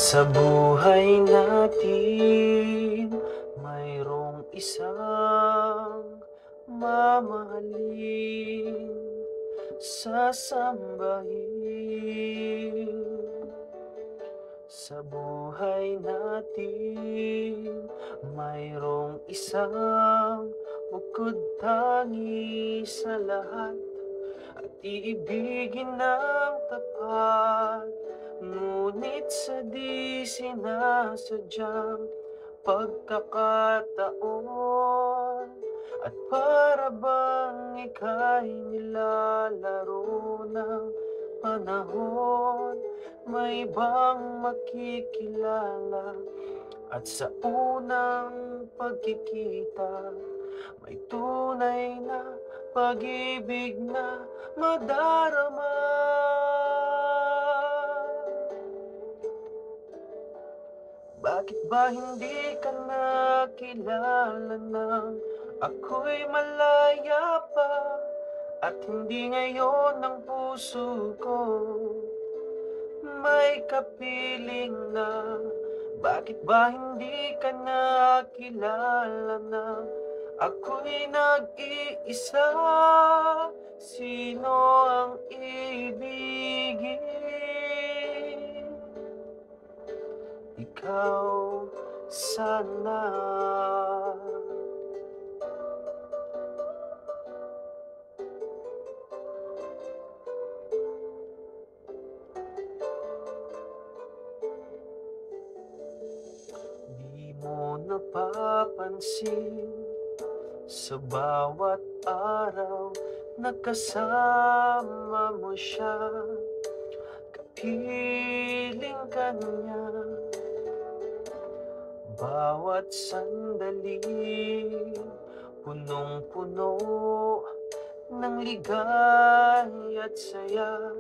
Sa buhay natin, mayroong isang mamahalin sasambahin. Sa buhay natin, mayroong isang bukod tangi sa lahat at iibigin ng tapat. Ngunit sa di sinasadyang pagkakataon at para bang ika'y nilalaro ng panahon, may ibang makikilala at sa unang pagkikita may tunay na pag-ibig na madarama. Bakit ba hindi ka nakilala nang ako'y malaya pa? At hindi ngayon ang puso ko may kapiling na? Bakit ba hindi ka nakilala nang ako'y nag-iisa? Sino ang ibigin? Ikaw sana. Di mo napapansin sa bawat araw na kasama mo siya, kapiling ka niya. Bawat sandali, punong-puno ng ligaya at saya,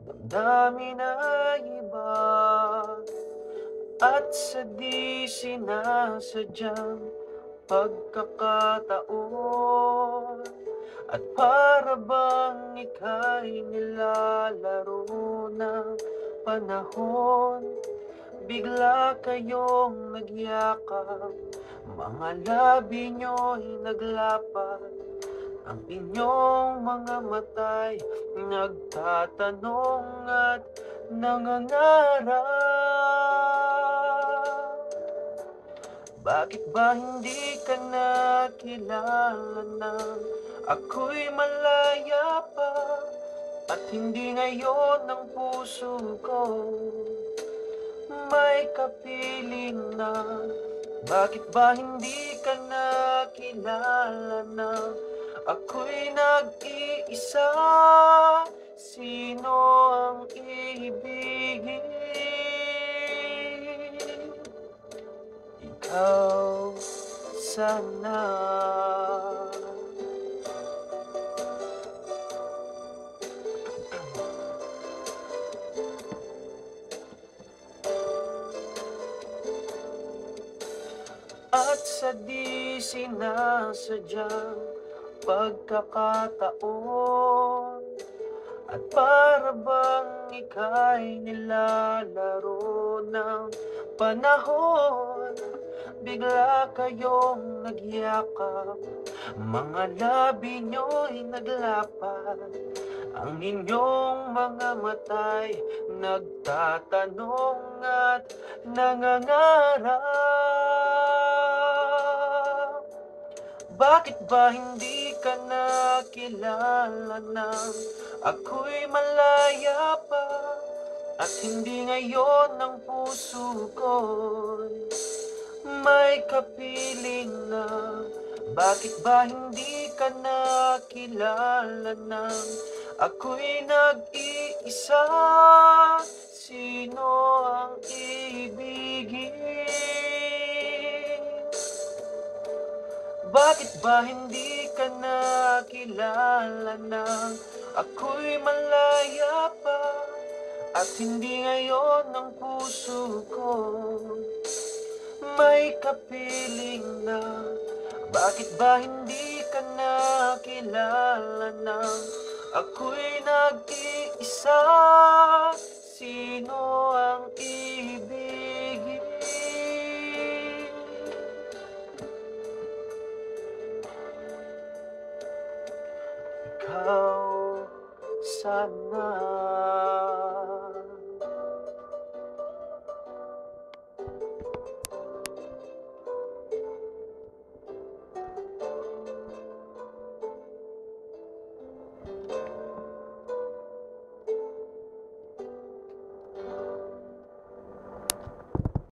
damdamin ay iba. At sa di sinasadyang pagkakataon at para bang ika'y nilalaro ng panahon, bigla kayong nagyakap, mga labi nyo'y naglapat, ang inyong mga mata'y nagtatanong at nangangarap. Bakit ba hindi ka nakilala nang ako'y malaya pa? At hindi ngayon ang puso ko may kapiling na? Bakit ba hindi ka nakilala nang ako'y nag-iisa? Sino ang ibigin? Ikaw sana. At sa di sinasadyang pagkakataon at para bang ika'y nilalaro ng panahon, bigla kayong nagyakap, mga labi nyo'y naglapat, ang inyong mga mata'y nagtatanong at nangangarap. Bakit ba hindi ka nakilala nang ako'y malaya pa? At hindi ngayon ang puso ko'y may kapiling na? Bakit ba hindi ka nakilala nang ako'y nag-iisa? Sino ang ibigin? Bakit ba hindi ka nakilala nang ako'y malaya pa? At hindi ngayon ang puso ko may kapiling na? Bakit ba hindi ka nakilala nang ako'y nag-iisa? Sino ang ibig? na.